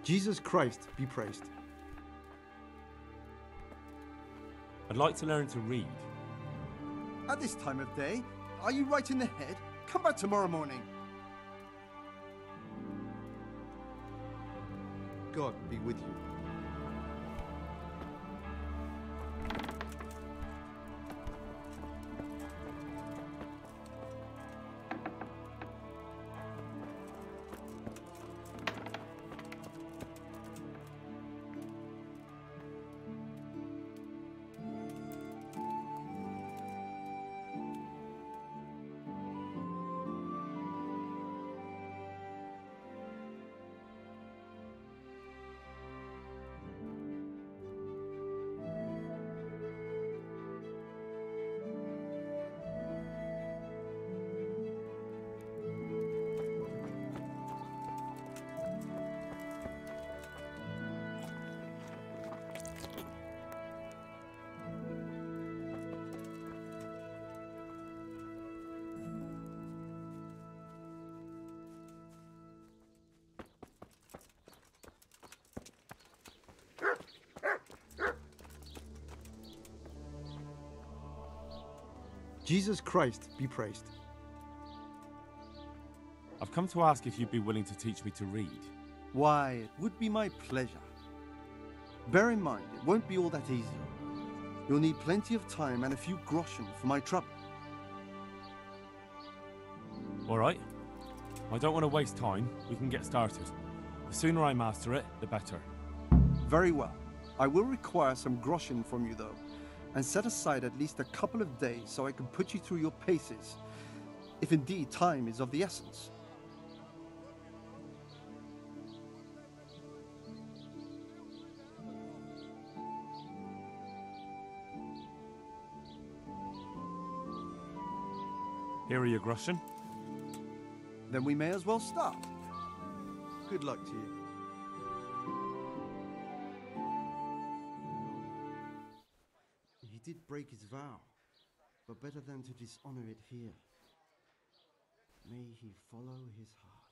Jesus Christ be praised. I'd like to learn to read. At this time of day, are you right in the head? Come back tomorrow morning. God be with you. Jesus Christ be praised. I've come to ask if you'd be willing to teach me to read. Why, it would be my pleasure. Bear in mind, it won't be all that easy. You'll need plenty of time and a few groschen for my trouble. All right. I don't want to waste time. We can get started. The sooner I master it, the better. Very well. I will require some groschen from you, though, and set aside at least a couple of days so I can put you through your paces, if indeed time is of the essence. Here are your groschen. Then we may as well start. Good luck to you. He did break his vow, but better than to dishonor it here. May he follow his heart.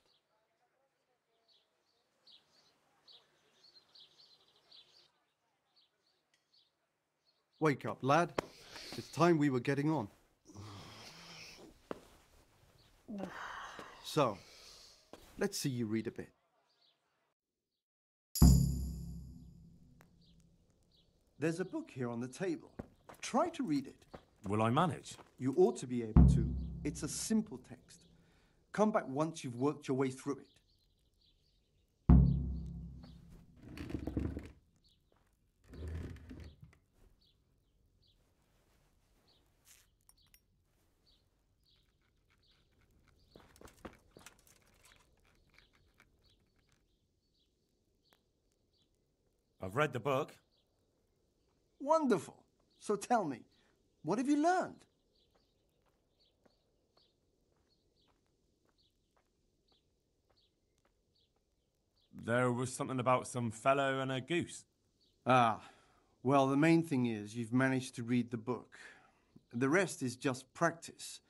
Wake up, lad. It's time we were getting on. So, let's see you read a bit. There's a book here on the table. Try to read it. Will I manage? You ought to be able to. It's a simple text. Come back once you've worked your way through it. I've read the book. Wonderful. So tell me, what have you learned? There was something about some fellow and a goose. Ah, well, the main thing is you've managed to read the book. The rest is just practice.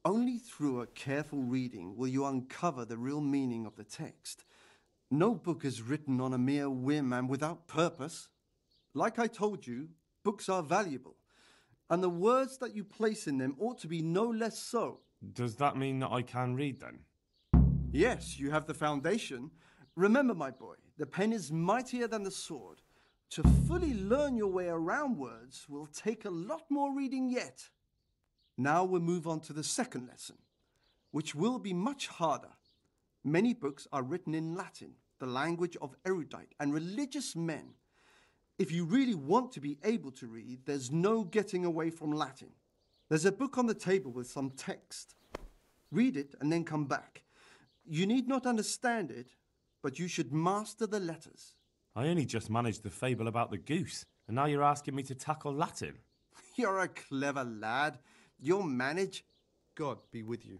Only through a careful reading will you uncover the real meaning of the text. No book is written on a mere whim and without purpose. Like I told you, books are valuable, and the words that you place in them ought to be no less so. Does that mean that I can read then? Yes, you have the foundation. Remember, my boy, the pen is mightier than the sword. To fully learn your way around words will take a lot more reading yet. Now we'll move on to the second lesson, which will be much harder. Many books are written in Latin, the language of erudite and religious men. If you really want to be able to read, there's no getting away from Latin. There's a book on the table with some text. Read it and then come back. You need not understand it, but you should master the letters. I only just managed the fable about the goose, and now you're asking me to tackle Latin. You're a clever lad. You'll manage. God be with you.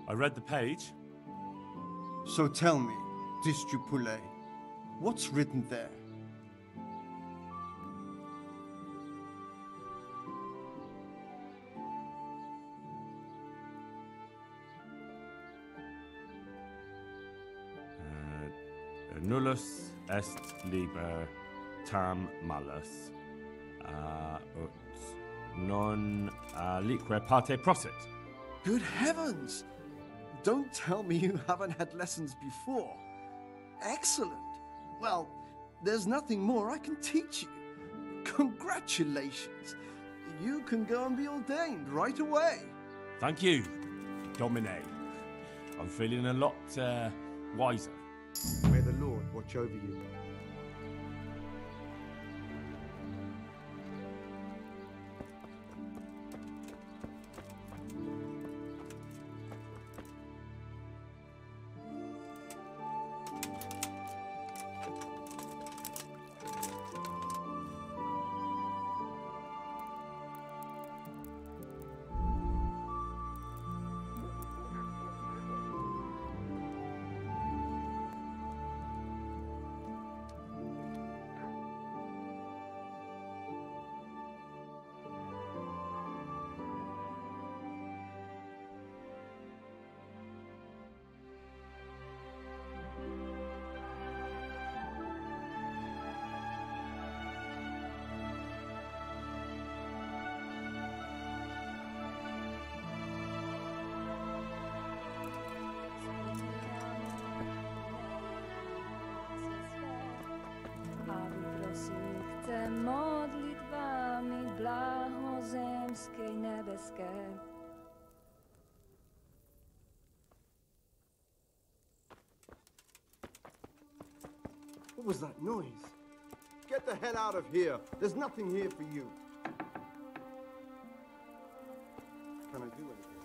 I read the page. So tell me, Distupule, what's written there? Nullus est liber tam malus, ut non alique parte prosit. Good heavens! Don't tell me you haven't had lessons before. Excellent. Well, there's nothing more I can teach you. Congratulations. You can go and be ordained right away. Thank you, Domine. I'm feeling a lot wiser. May the Lord watch over you. Modlitbami blahozemskej nebeskej. What was that noise? Get the hell out of here. There's nothing here for you. Can I do anything?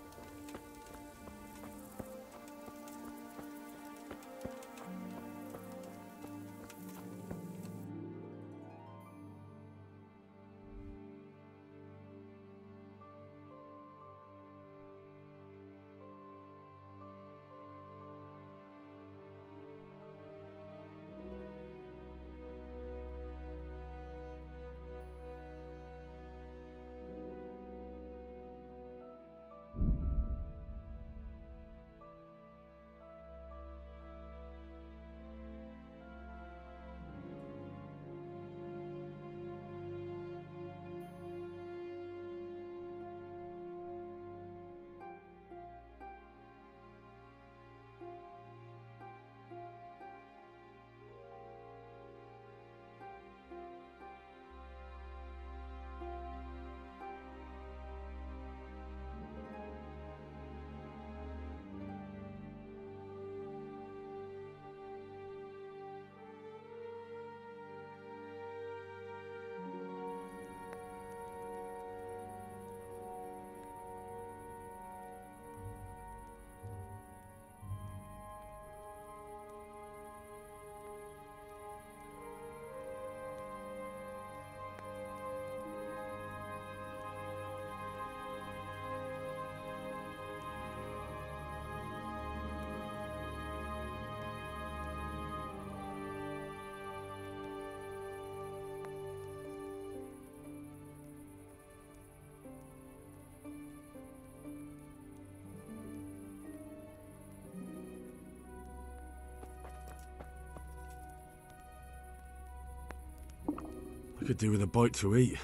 I could do with a bite to eat.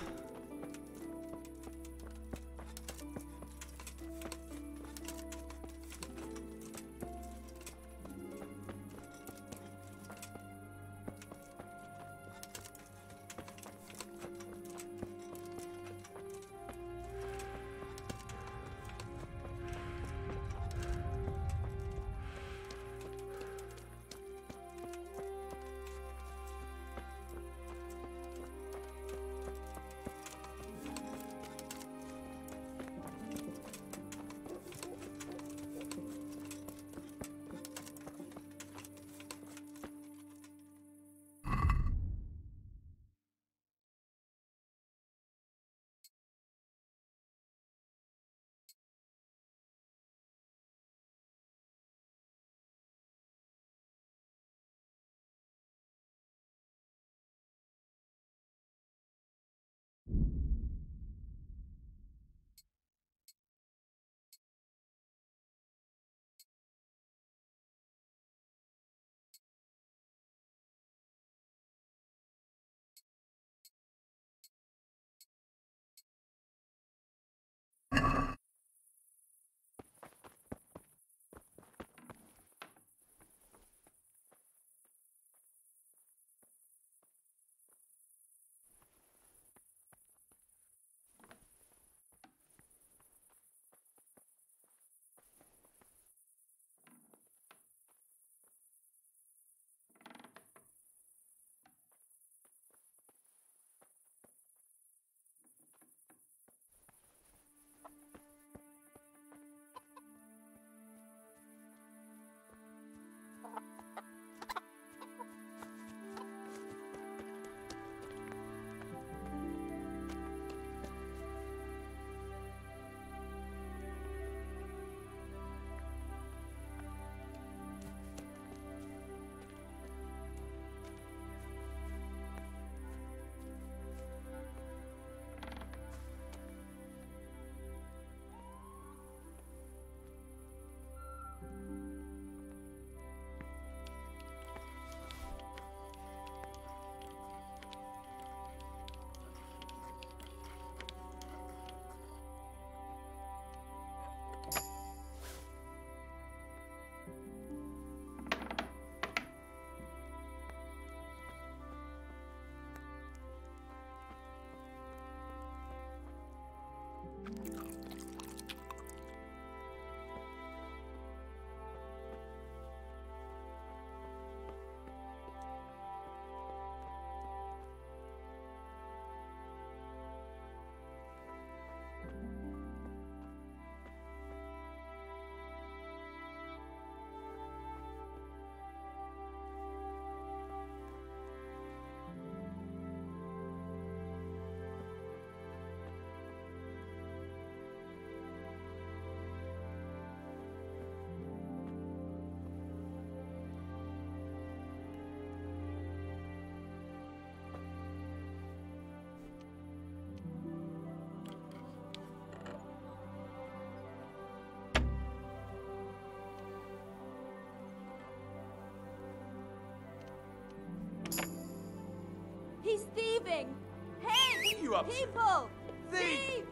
up to? People! Thief!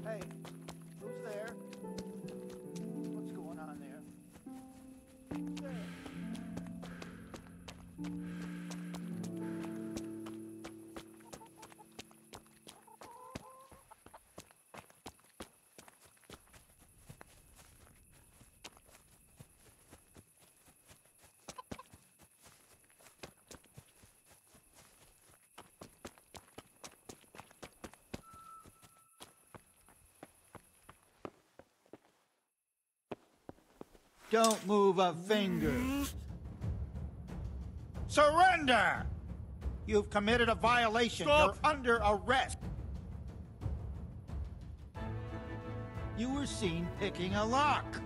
Hey, who's there? What's going on there? Who's there? Don't move a finger. Surrender! You've committed a violation. Stop! You're under arrest. You were seen picking a lock.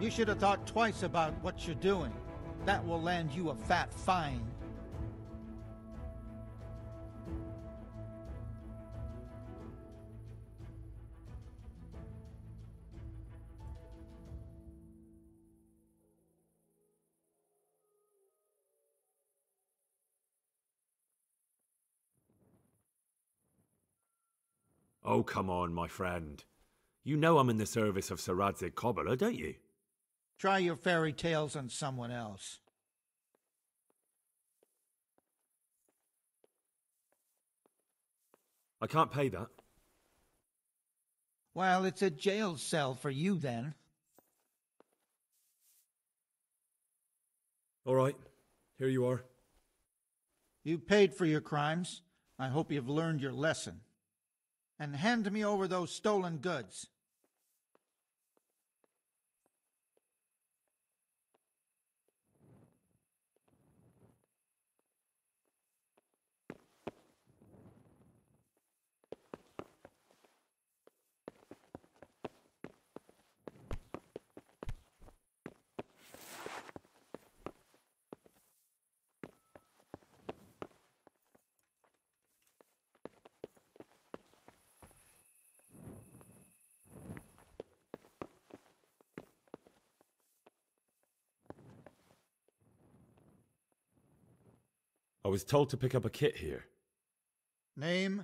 You should have thought twice about what you're doing. That will land you a fat fine. Oh, come on, my friend. You know I'm in the service of Sir Radzig Kobyla, don't you? Try your fairy tales on someone else. I can't pay that. Well, it's a jail cell for you then. All right, here you are. You paid for your crimes. I hope you've learned your lesson. And hand me over those stolen goods. I was told to pick up a kit here. Name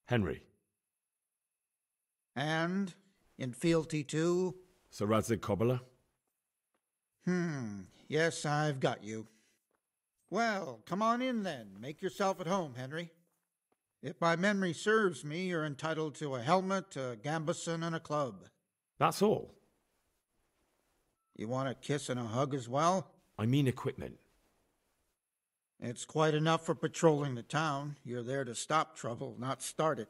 Henry. and in fealty to... Sir Radzig Kobyla. Yes, I've got you. Well, come on in then. Make yourself at home, Henry. If my memory serves me, you're entitled to a helmet, a gambeson, and a club. That's all. You want a kiss and a hug as well? I mean equipment. It's quite enough for patrolling the town. You're there to stop trouble, not start it.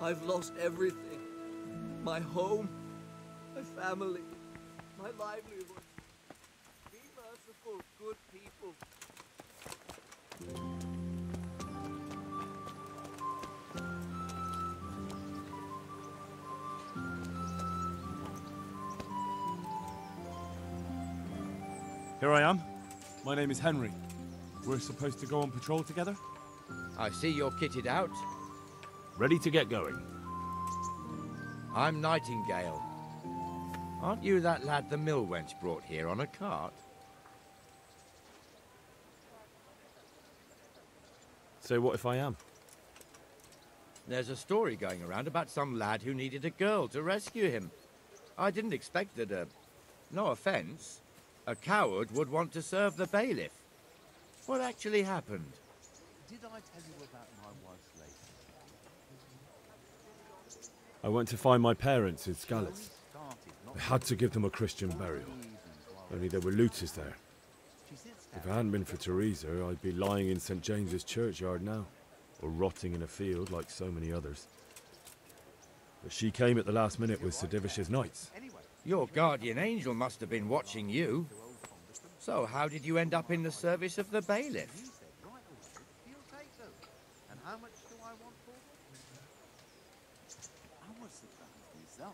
I've lost everything. My home, my family, my livelihood. Be merciful, good people. Here I am. My name is Henry. We're supposed to go on patrol together? I see you're kitted out. Ready to get going. I'm Nightingale. Aren't you that lad the mill wench brought here on a cart? So what if I am? There's a story going around about some lad who needed a girl to rescue him. I didn't expect that no offense, a coward would want to serve the bailiff. What actually happened? Did I tell you about my wife's lady? I went to find my parents in Scallis. I had to give them a Christian burial. Only there were looters there. If it hadn't been for Teresa, I'd be lying in St. James's churchyard now, or rotting in a field like so many others. But she came at the last minute with Sir Divish's knights. Your guardian angel must have been watching you. So how did you end up in the service of the bailiff? And how much do I want for them? I was surprised myself.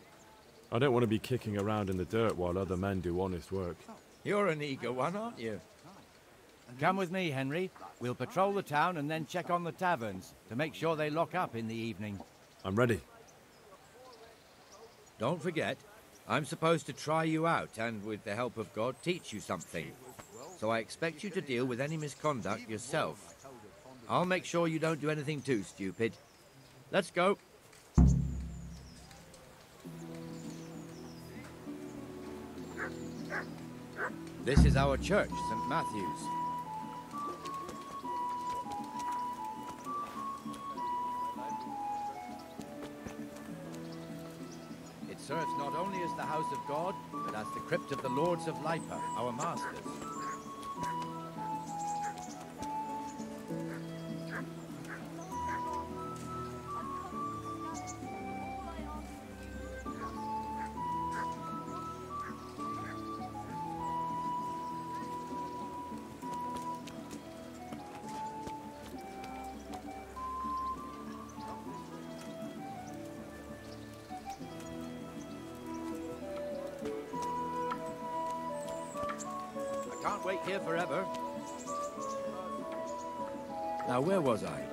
I don't want to be kicking around in the dirt while other men do honest work. You're an eager one, aren't you? Come with me, Henry. We'll patrol the town and then check on the taverns to make sure they lock up in the evening. I'm ready. Don't forget, I'm supposed to try you out and, with the help of God, teach you something. So I expect you to deal with any misconduct yourself. I'll make sure you don't do anything too stupid. Let's go. This is our church, St. Matthew's. It serves not only as the house of God, but as the crypt of the Lords of Lipa, our masters. Can't wait here forever. Now, where was I?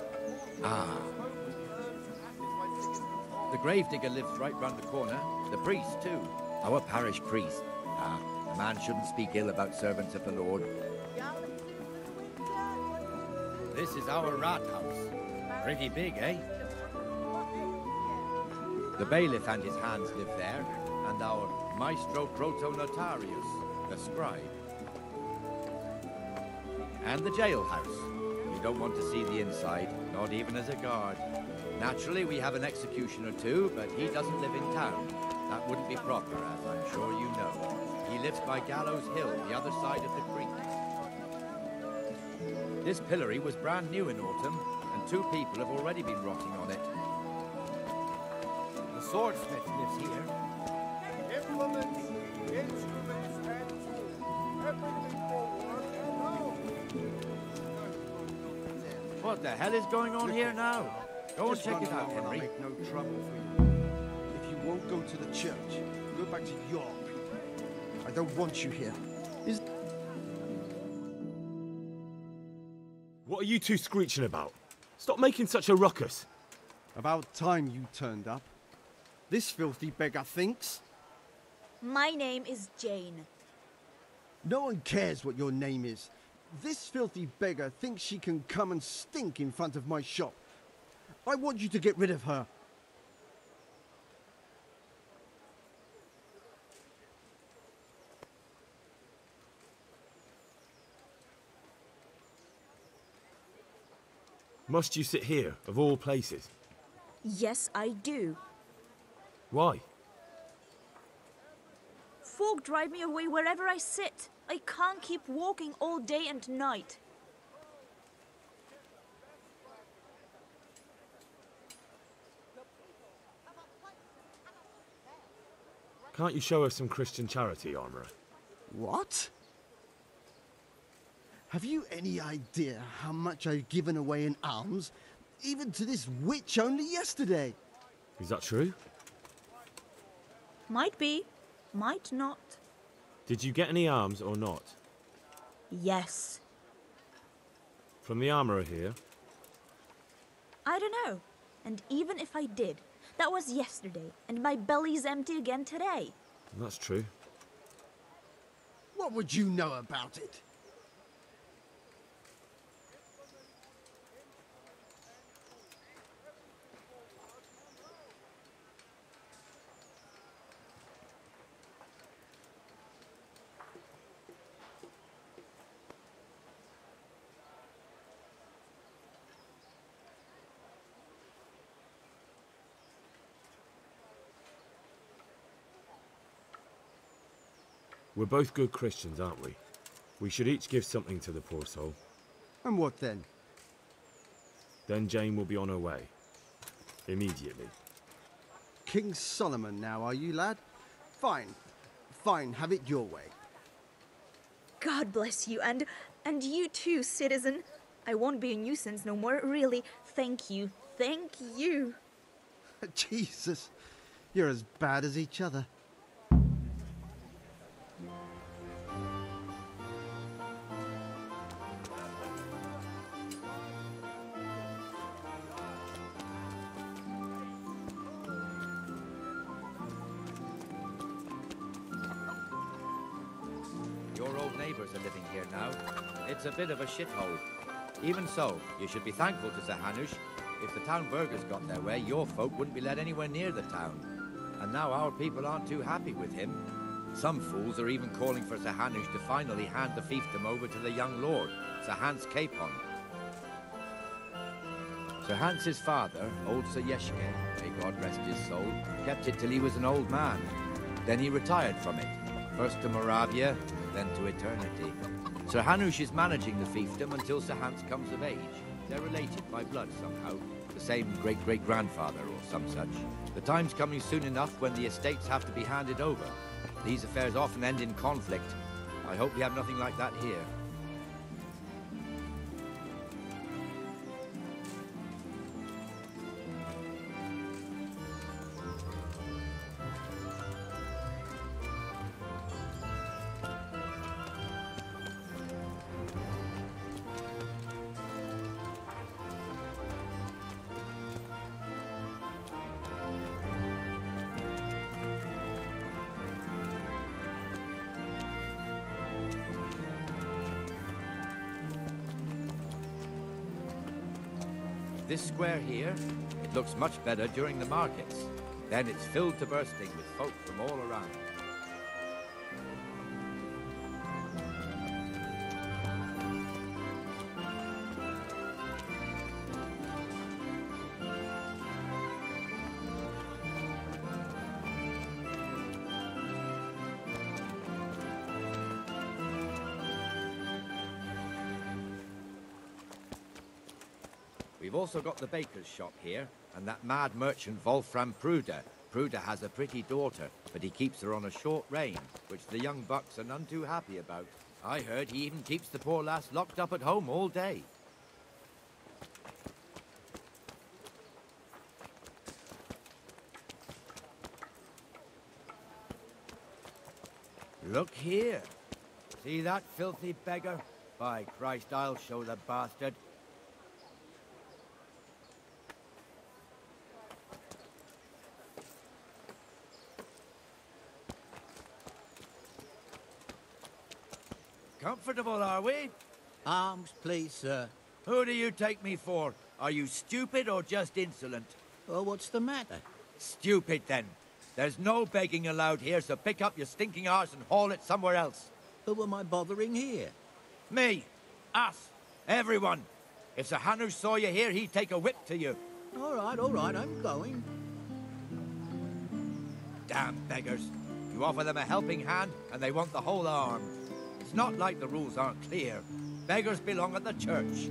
Ah. The gravedigger lives right round the corner. The priest, too. Our parish priest. Ah, a man shouldn't speak ill about servants of the Lord. This is our rat house. Pretty big, eh? The bailiff and his hands live there, and our maestro proto-notarius, the scribe. And the jailhouse. You don't want to see the inside, not even as a guard. Naturally, we have an executioner too, but he doesn't live in town. That wouldn't be proper, as I'm sure you know. He lives by Gallows Hill, the other side of the creek. This pillory was brand new in autumn, and 2 people have already been rotting on it. The swordsmith lives here. Implements, instruments, and tools. Everything for work and home. What the hell is going on here now? Go and check it out, Henry. I'll make no trouble for you. If you won't go to the church, go back to your people. I don't want you here. What are you two screeching about? Stop making such a ruckus. About time you turned up. This filthy beggar thinks. My name is Jane. No one cares what your name is. This filthy beggar thinks she can come and stink in front of my shop. I want you to get rid of her. Must you sit here, of all places? Yes, I do. Why? Folk drive me away wherever I sit. I can't keep walking all day and night. Can't you show us some Christian charity, Armourer? What? Have you any idea how much I've given away in alms, even to this witch only yesterday? Is that true? Might be, might not. Did you get any alms or not? Yes. From the Armourer here? I don't know. And even if I did, that was yesterday, and my belly's empty again today. That's true. What would you know about it? We're both good Christians, aren't we? We should each give something to the poor soul. And what then? Then Jane will be on her way. Immediately. King Solomon now, are you, lad? Fine. Fine, have it your way. God bless you, and you too, citizen. I won't be a nuisance no more, really. Thank you. Thank you. Jesus, you're as bad as each other. Your old neighbours are living here now. It's a bit of a shithole. Even so, you should be thankful to Sir Hanush. If the town burghers got their way, your folk wouldn't be let anywhere near the town. And now our people aren't too happy with him. Some fools are even calling for Sir Hanush to finally hand the fiefdom over to the young lord, Sir Hans Capon. Sir Hans's father, old Sir Yeshke, may God rest his soul, kept it till he was an old man. Then he retired from it, first to Moravia, then to eternity. Sir Hanush is managing the fiefdom until Sir Hans comes of age. They're related by blood somehow, the same great-great-grandfather or some such. The time's coming soon enough when the estates have to be handed over. These affairs often end in conflict. I hope we have nothing like that here. This square here, it looks much better during the markets. Then it's filled to bursting with folk from all around. We've also got the baker's shop here, and that mad merchant Wolfram Pruder. Pruder has a pretty daughter, but he keeps her on a short rein, which the young bucks are none too happy about. I heard he even keeps the poor lass locked up at home all day. Look here. See that filthy beggar? By Christ, I'll show the bastard. Comfortable, are we? Arms, please, sir. Who do you take me for? Are you stupid or just insolent? Oh, what's the matter? Stupid, then. There's no begging allowed here, so pick up your stinking arse and haul it somewhere else. Who am I bothering here? Me. Us. Everyone. If Sir Hanush saw you here, he'd take a whip to you. All right, I'm going. Damn beggars. You offer them a helping hand, and they want the whole arm. It's not like the rules aren't clear. Beggars belong at the church.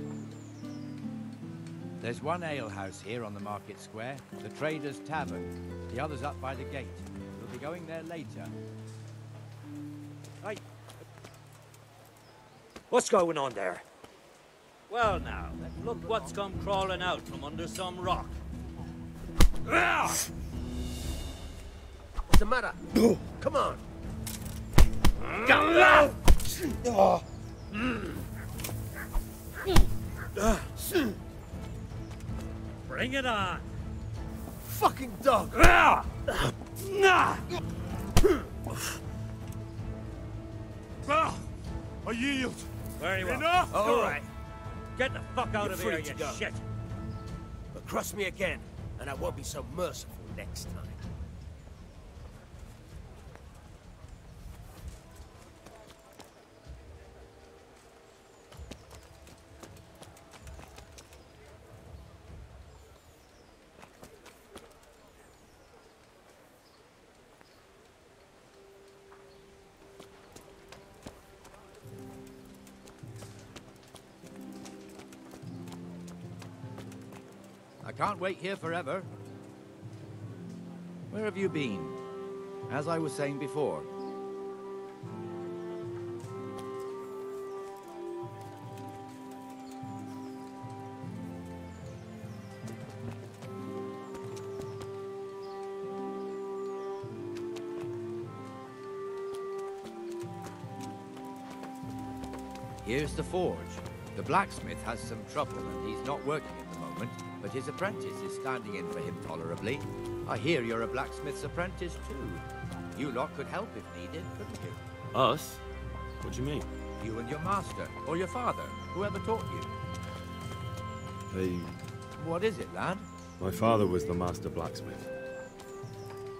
There's one alehouse here on the market square, the Trader's Tavern. The other's up by the gate. We'll We're going there later. Hey. What's going on there? Well now, look what's come crawling out from under some rock. What's the matter? Come on. Bring it on. Fucking dog. I yield. Very well. Enough! All right. Get the fuck out You're of free here, to you go. shit. But cross me again, and I won't be so merciful next time. I can't wait here forever. Where have you been? As I was saying before. Here's the forge. The blacksmith has some trouble and he's not working at the moment, but his apprentice is standing in for him tolerably. I hear you're a blacksmith's apprentice too. You lot could help if needed, couldn't you? Us? What do you mean? You and your master, or your father, whoever taught you. Hey, What is it, lad? my father was the master blacksmith.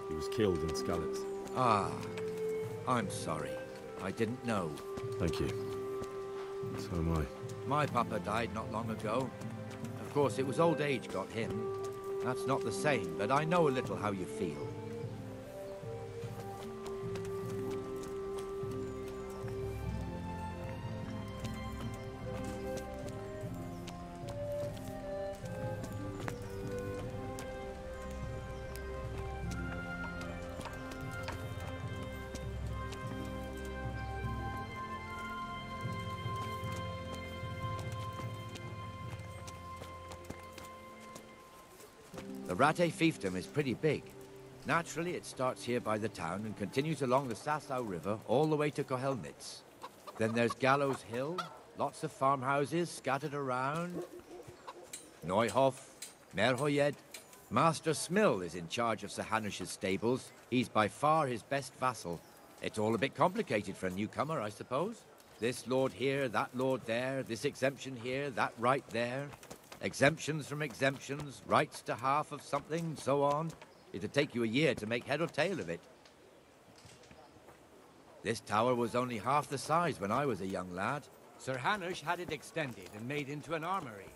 He was killed in Skalitz. Ah, I'm sorry. I didn't know. Thank you. So am I. My papa died not long ago. Of course, it was old age got him. That's not the same, but I know a little how you feel. The Rate fiefdom is pretty big. Naturally, it starts here by the town and continues along the Sassau River all the way to Kohelnitz. Then there's Gallows Hill, lots of farmhouses scattered around. Neuhof, Merhoyed. Master Smill is in charge of Sir Hanush's stables. He's by far his best vassal. It's all a bit complicated for a newcomer, I suppose. This lord here, that lord there, this exemption here, that right there. Exemptions from exemptions, rights to half of something, so on. It'd take you a year to make head or tail of it. This tower was only half the size when I was a young lad. Sir Hanush had it extended and made into an armory.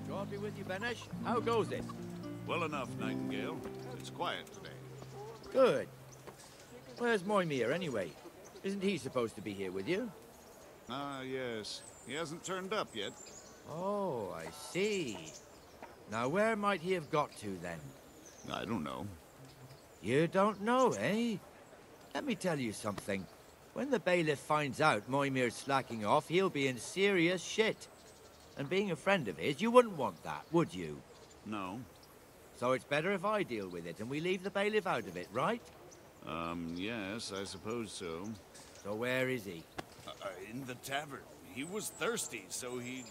God be with you, Benesh. How goes it? Well enough, Nightingale. It's quiet today. Good. Where's Moimir, anyway? Isn't he supposed to be here with you? Ah, yes. He hasn't turned up yet. Oh, I see. Now, where might he have got to, then? I don't know. You don't know, eh? Let me tell you something. When the bailiff finds out Moimir's slacking off, he'll be in serious shit. And being a friend of his, you wouldn't want that, would you? No. So it's better if I deal with it and we leave the bailiff out of it, right? Yes, I suppose so. So where is he? In the tavern. He was thirsty, so he...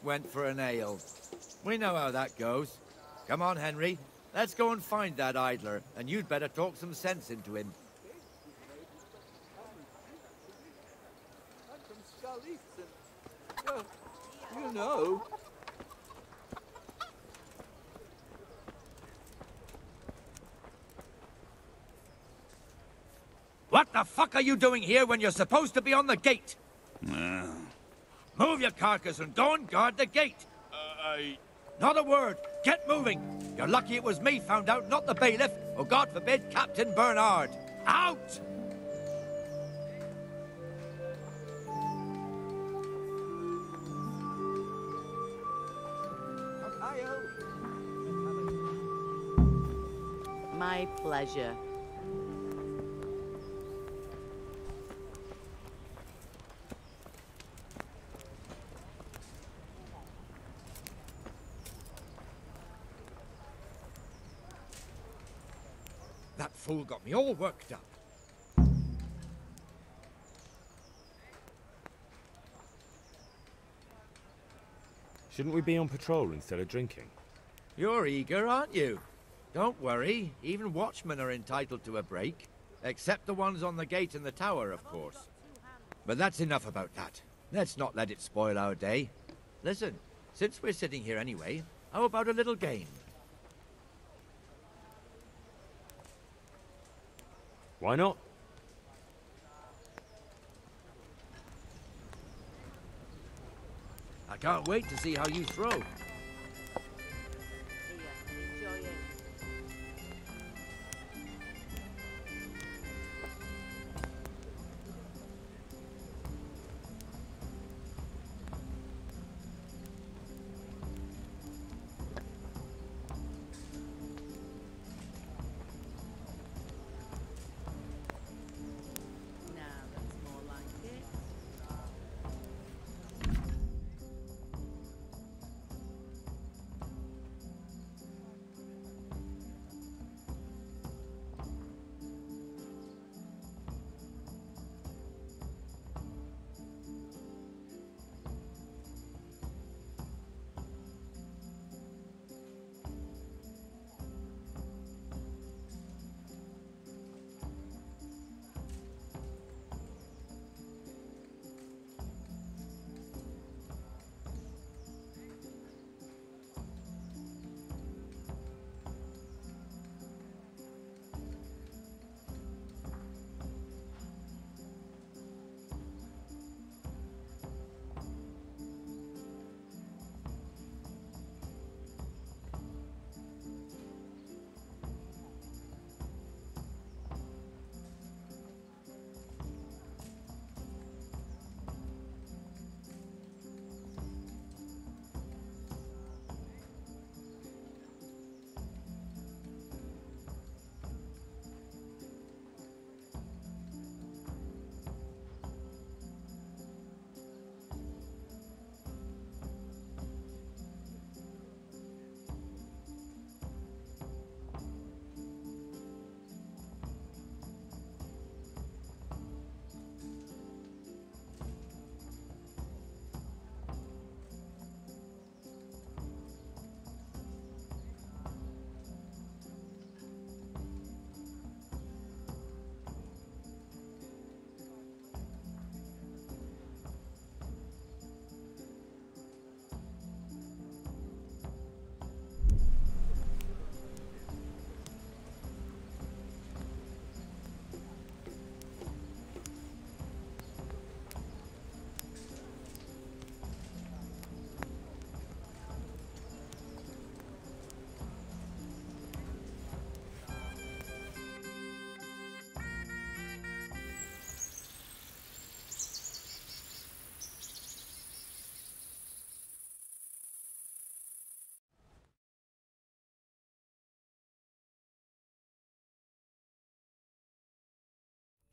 Went for an ale. We know how that goes. Come on, Henry. Let's go and find that idler, and you'd better talk some sense into him. I'm from cz6, and, you know. What the fuck are you doing here when you're supposed to be on the gate? Move your carcass and go and guard the gate. Not a word. Get moving. You're lucky it was me found out, not the bailiff, or God forbid, Captain Bernard. Out! My pleasure. That fool got me all worked up. Shouldn't we be on patrol instead of drinking? You're eager, aren't you? Don't worry, even watchmen are entitled to a break. Except the ones on the gate and the tower, of course. But that's enough about that. Let's not let it spoil our day. Listen, since we're sitting here anyway, how about a little game? Why not? I can't wait to see how you throw.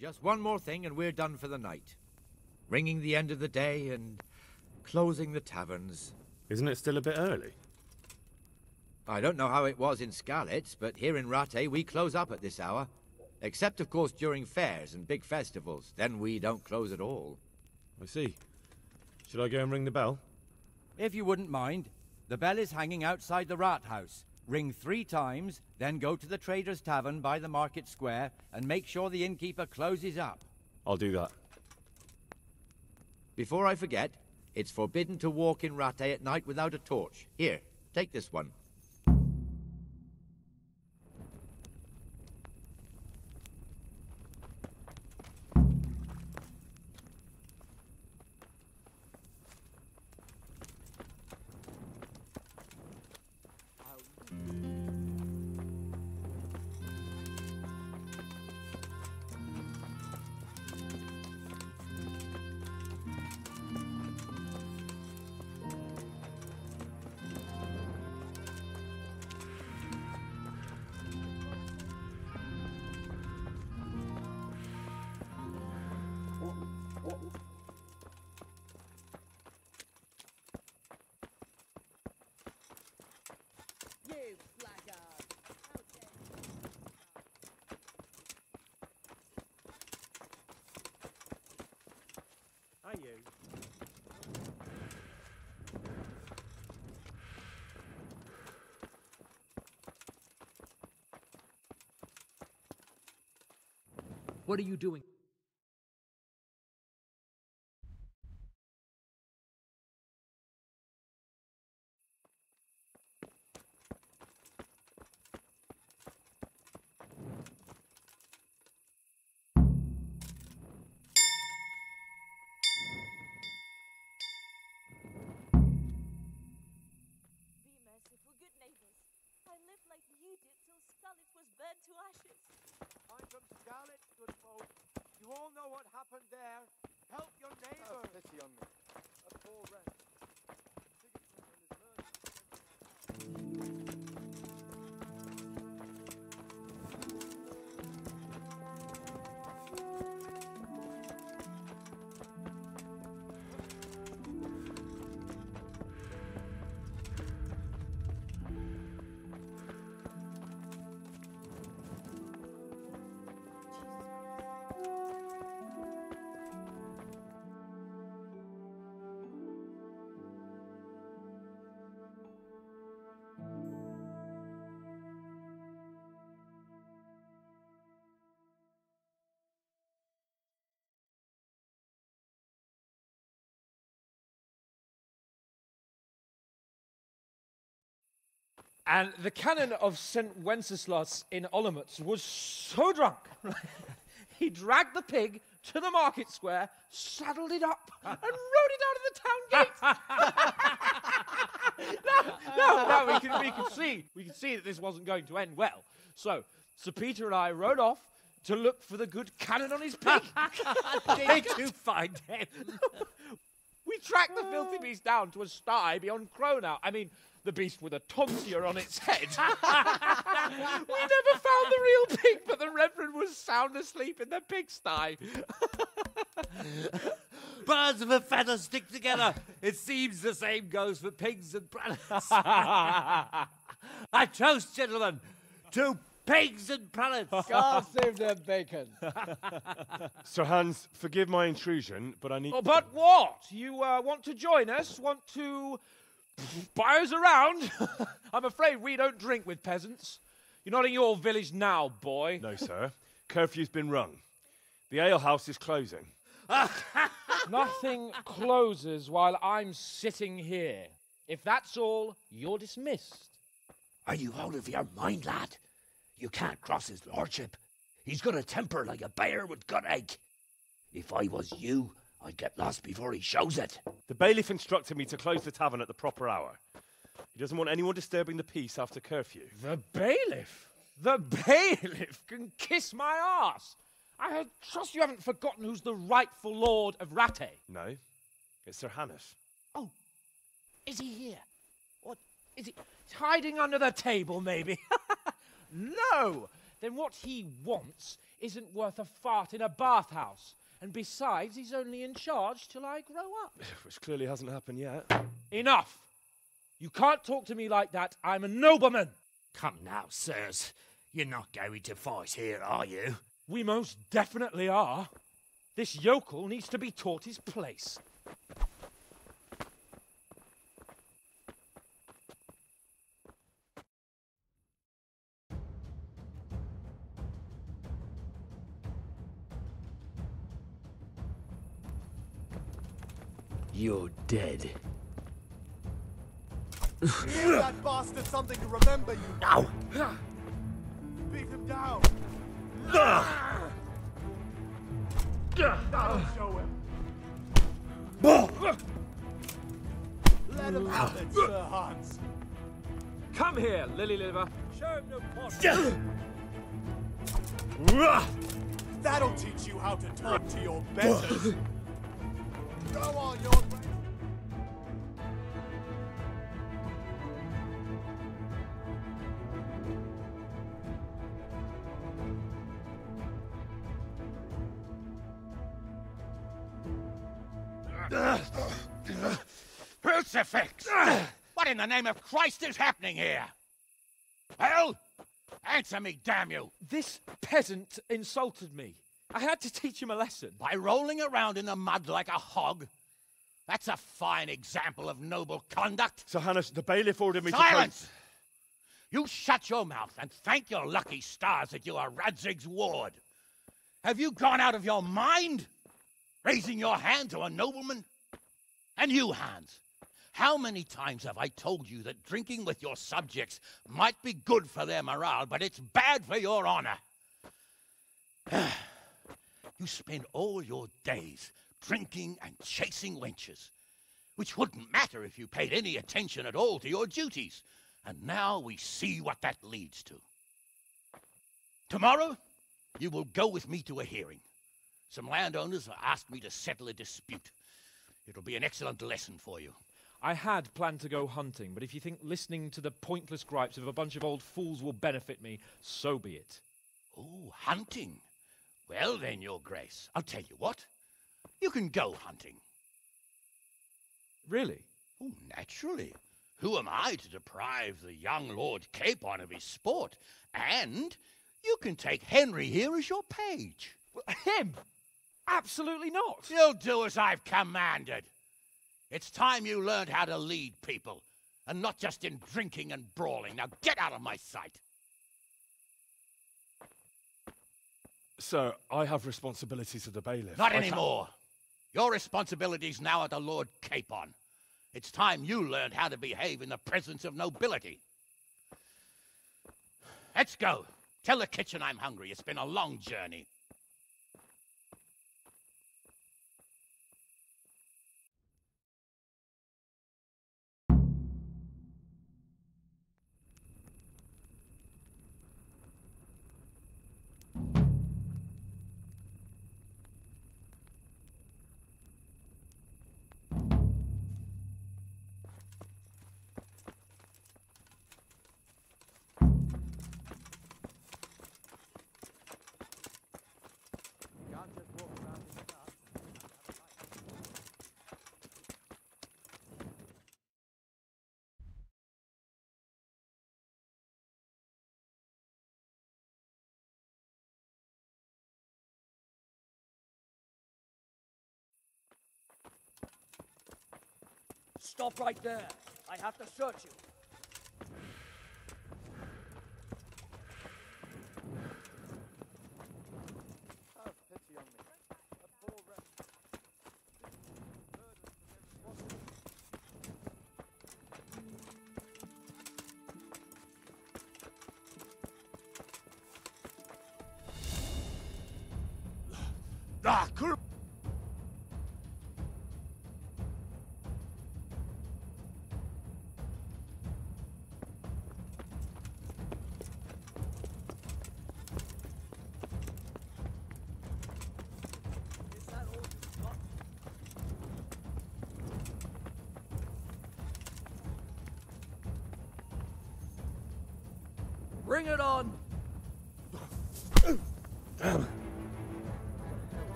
Just one more thing and we're done for the night. Ringing the end of the day and closing the taverns. Isn't it still a bit early? I don't know how it was in Skalitz, but here in Rattay we close up at this hour. Except, of course, during fairs and big festivals. Then we don't close at all. I see. Should I go and ring the bell? If you wouldn't mind. The bell is hanging outside the rat house. Ring 3 times, then go to the Trader's Tavern by the market square and make sure the innkeeper closes up. I'll do that. Before I forget, it's forbidden to walk in Rattay at night without a torch. Here, take this one. You blackguard! Are you? What are you doing? Good neighbors. I lived like you did till Scarlet was burned to ashes. I'm from Scarlet, good folk. You all know what happened there. Help your neighbor. Have pity on me. A poor wretch. And the canon of St. Wenceslas in Olomouc was so drunk, he dragged the pig to the market square, saddled it up, and rode it out of the town gate. No, we could see that this wasn't going to end well. So, Sir Peter and I rode off to look for the good canon on his pig. Did you find him? We tracked the filthy beast down to a sty beyond Cronau. I mean, the beast with a tonsure on its head. We never found the real pig, but the Reverend was sound asleep in the pigsty. Birds of a feather stick together. It seems the same goes for pigs and prelates. I toast, gentlemen, to pigs and prelates. God save their bacon. Sir Hans, forgive my intrusion, but I need... Oh, but what? You want to join us? Want to buy us around? I'm afraid we don't drink with peasants. You're not in your village now, boy. No, sir. Curfew's been rung. The alehouse is closing. Nothing closes while I'm sitting here. If that's all, you're dismissed. Are you out of your mind, lad? You can't cross his lordship. He's got a temper like a bear with gut ache. If I was you, I'd get lost before he shows it. The bailiff instructed me to close the tavern at the proper hour. He doesn't want anyone disturbing the peace after curfew. The bailiff? The bailiff can kiss my arse. I trust you haven't forgotten who's the rightful lord of Rattay. No, it's Sir Hannes. Oh, is he here? What, is he hiding under the table, maybe? No! Then what he wants isn't worth a fart in a bathhouse. And besides, he's only in charge till I grow up. Which clearly hasn't happened yet. Enough! You can't talk to me like that. I'm a nobleman. Come now, sirs. You're not going to fight here, are you? We most definitely are. This yokel needs to be taught his place. You're dead. Give that bastard something to remember you. Ow! Beat him down. Ah! That'll show him. Let him have it, Sir Hans. Come here, lily liver. Show him no That'll teach you how to talk to your betters. Go on, your Crucifix! What in the name of Christ is happening here? Well, answer me, damn you! This peasant insulted me. I had to teach him a lesson. By rolling around in the mud like a hog? That's a fine example of noble conduct. Sir Hannes, the bailiff ordered me Silence! You shut your mouth and thank your lucky stars that you are Radzig's ward. Have you gone out of your mind? Raising your hand to a nobleman? And you, Hans, how many times have I told you that drinking with your subjects might be good for their morale, but it's bad for your honor? You spend all your days drinking and chasing wenches, which wouldn't matter if you paid any attention at all to your duties. And now we see what that leads to. Tomorrow, you will go with me to a hearing. Some landowners have asked me to settle a dispute. It'll be an excellent lesson for you. I had planned to go hunting, but if you think listening to the pointless gripes of a bunch of old fools will benefit me, so be it. Oh, hunting. Well then, Your Grace, I'll tell you what. You can go hunting. Really? Oh, naturally. Who am I to deprive the young Lord Capon of his sport? And you can take Henry here as your page. Him? Absolutely not. You'll do as I've commanded. It's time you learned how to lead people, and not just in drinking and brawling. Now get out of my sight. Sir, I have responsibilities of the bailiff. Not anymore. Your responsibilities now are the Lord Capon. It's time you learned how to behave in the presence of nobility. Let's go. Tell the kitchen I'm hungry. It's been a long journey. Stop right there. I have to search you. Have pity on me. A poor wretch. Ah, cool. Bring it on!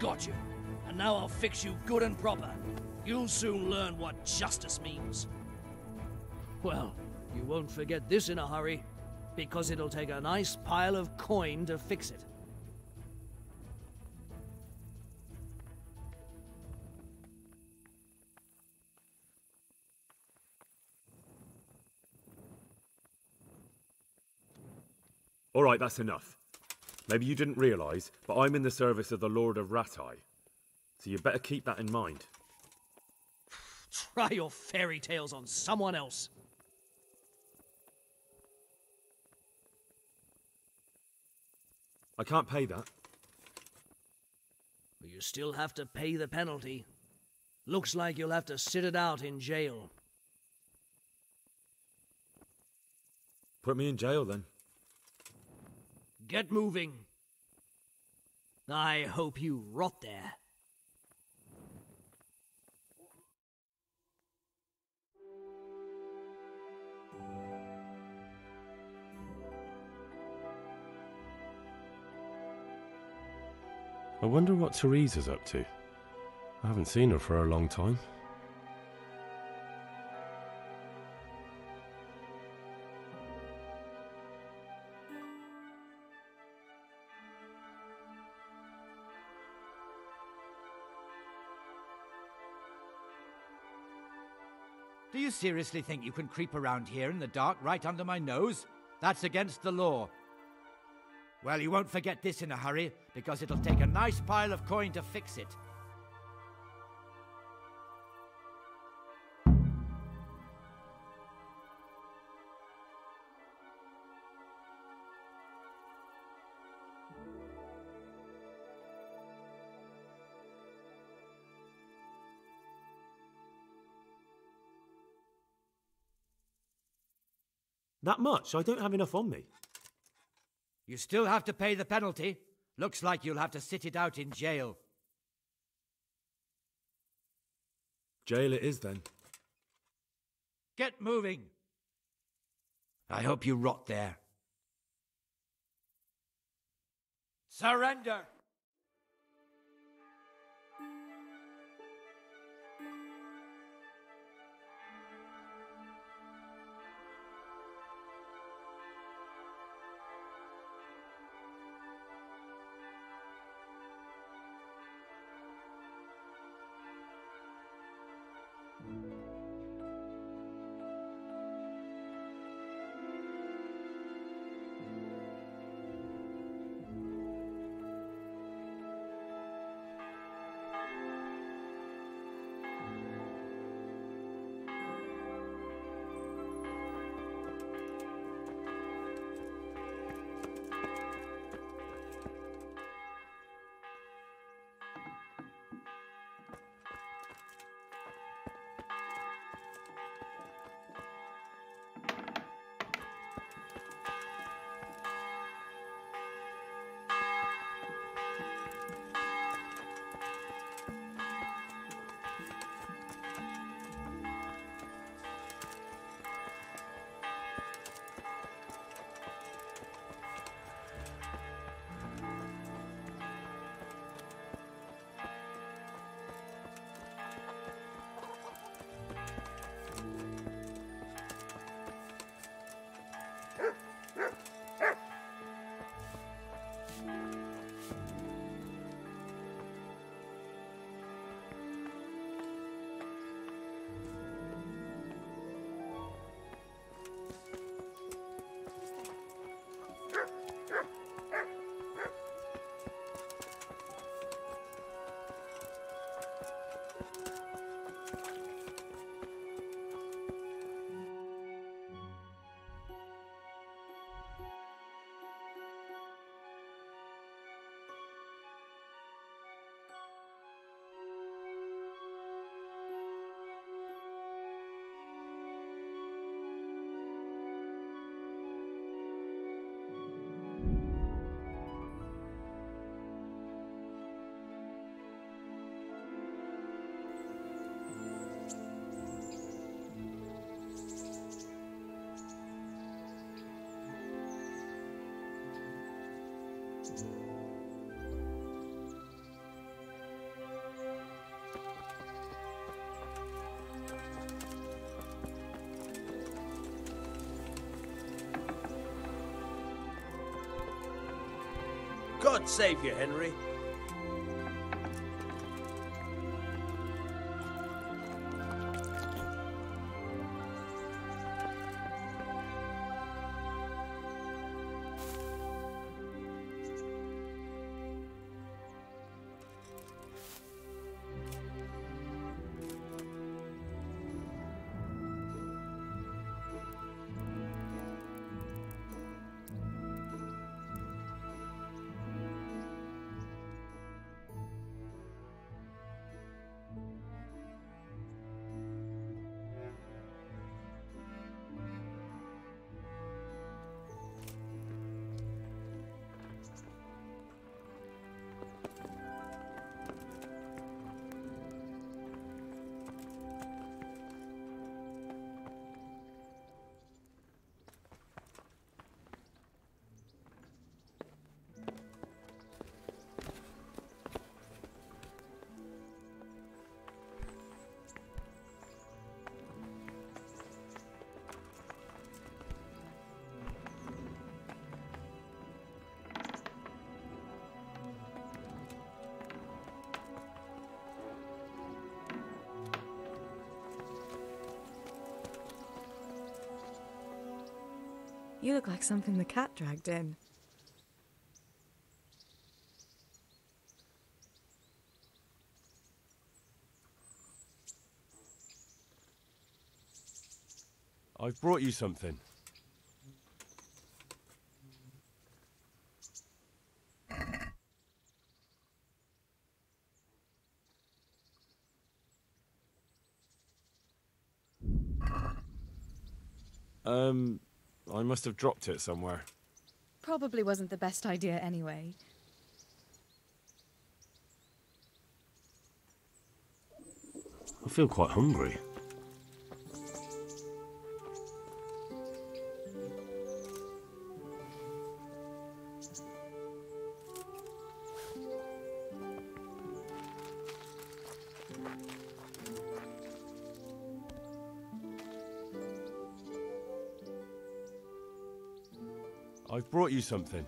Got you. And now I'll fix you good and proper. You'll soon learn what justice means. Well, you won't forget this in a hurry, because it'll take a nice pile of coin to fix it. All right, that's enough. Maybe you didn't realise, but I'm in the service of the Lord of Ratai. So you better keep that in mind. Try your fairy tales on someone else. I can't pay that. You still have to pay the penalty. Looks like you'll have to sit it out in jail. Put me in jail then. Get moving. I hope you rot there. I wonder what Teresa's up to. I haven't seen her for a long time. Do you seriously think you can creep around here in the dark right under my nose? That's against the law. Well, you won't forget this in a hurry, because it'll take a nice pile of coin to fix it. That much? I don't have enough on me. You still have to pay the penalty. Looks like you'll have to sit it out in jail. Jail it is then. Get moving. I hope you rot there. Surrender! God save you, Henry. You look like something the cat dragged in. I've brought you something. I must have dropped it somewhere. Probably wasn't the best idea anyway. I feel quite hungry. I've brought you something.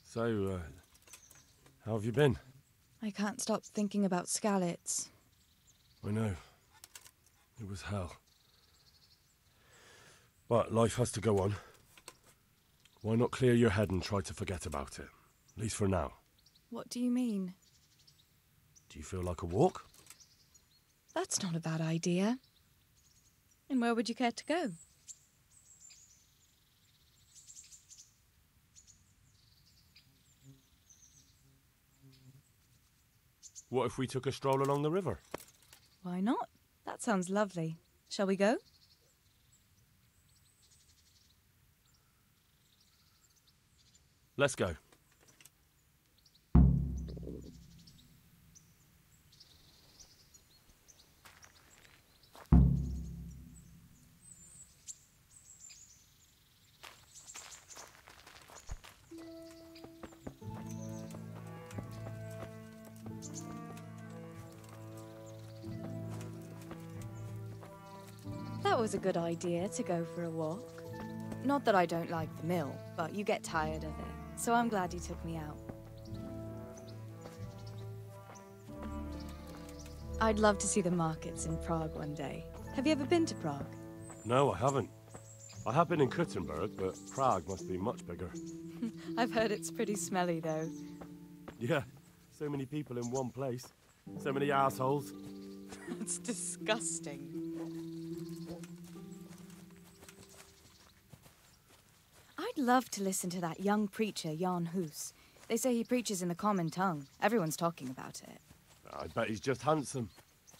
So, how have you been? I can't stop thinking about Skalitz. I know. It was hell. But life has to go on. Why not clear your head and try to forget about it? At least for now. What do you mean? Do you feel like a walk? That's not a bad idea. And where would you care to go? What if we took a stroll along the river? Why not? That sounds lovely. Shall we go? Let's go. That was a good idea to go for a walk. Not that I don't like the mill, but you get tired of it, so I'm glad you took me out. I'd love to see the markets in Prague one day. Have you ever been to Prague? No, I haven't. I have been in Kuttenberg, but Prague must be much bigger. I've heard it's pretty smelly, though. Yeah, so many people in one place. So many assholes. It's disgusting. I'd love to listen to that young preacher, Jan Hus. They say he preaches in the common tongue. Everyone's talking about it. I bet he's just handsome.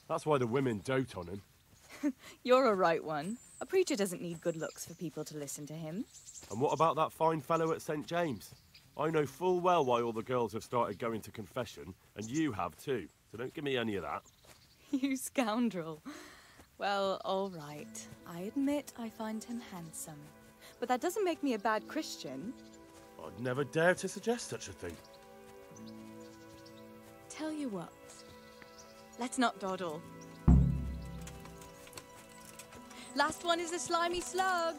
That's why the women dote on him. You're a right one. A preacher doesn't need good looks for people to listen to him. And what about that fine fellow at St. James? I know full well why all the girls have started going to confession, and you have too. So don't give me any of that. You scoundrel. Well, all right. I admit I find him handsome. But that doesn't make me a bad Christian. I'd never dare to suggest such a thing. Tell you what. Let's not dawdle. Last one is a slimy slug.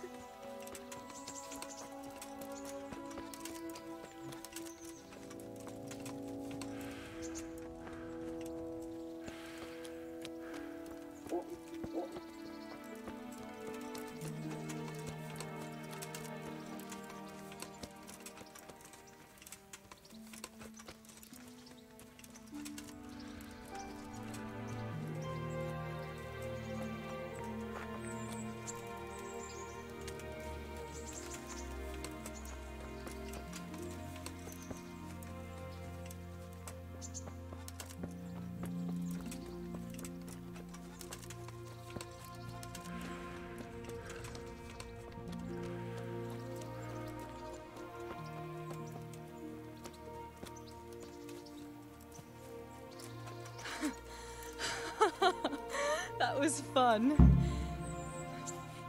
That was fun.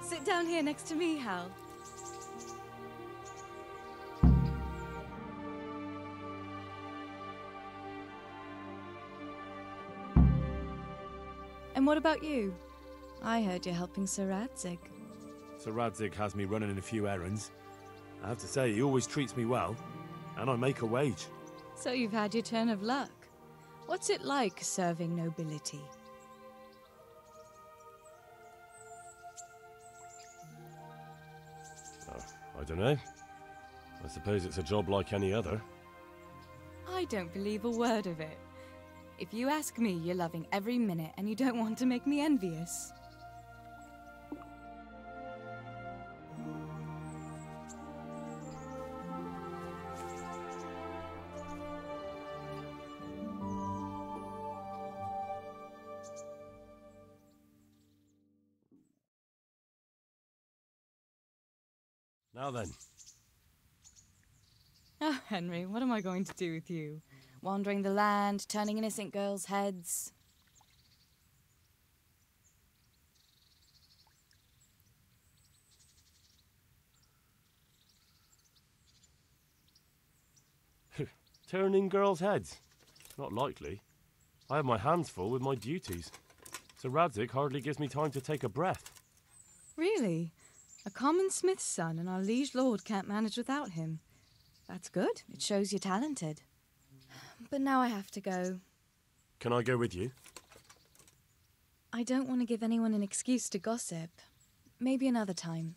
Sit down here next to me, Hal. And what about you? I heard you're helping Sir Radzig. Sir Radzig has me running a few errands. I have to say, he always treats me well, and I make a wage. So you've had your turn of luck. What's it like serving nobility? I don't know. I suppose it's a job like any other. I don't believe a word of it. If you ask me, you're loving every minute and you don't want to make me envious. Now then. Oh, Henry, what am I going to do with you? Wandering the land, turning innocent girls' heads. Turning girls' heads? Not likely. I have my hands full with my duties. Sir Radzig hardly gives me time to take a breath. Really? A common smith's son and our liege lord can't manage without him. That's good. It shows you're talented. But now I have to go. Can I go with you? I don't want to give anyone an excuse to gossip. Maybe another time.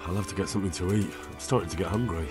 I'll have to get something to eat. I'm starting to get hungry.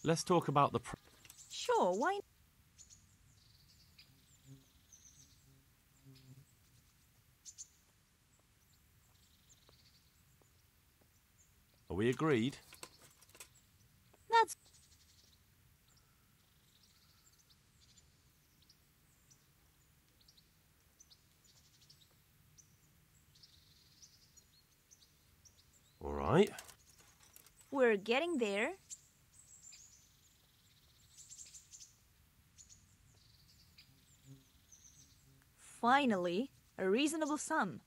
Let's talk about the... Sure, why? Are we agreed? That's... All right. We're getting there. Finally, a reasonable sum.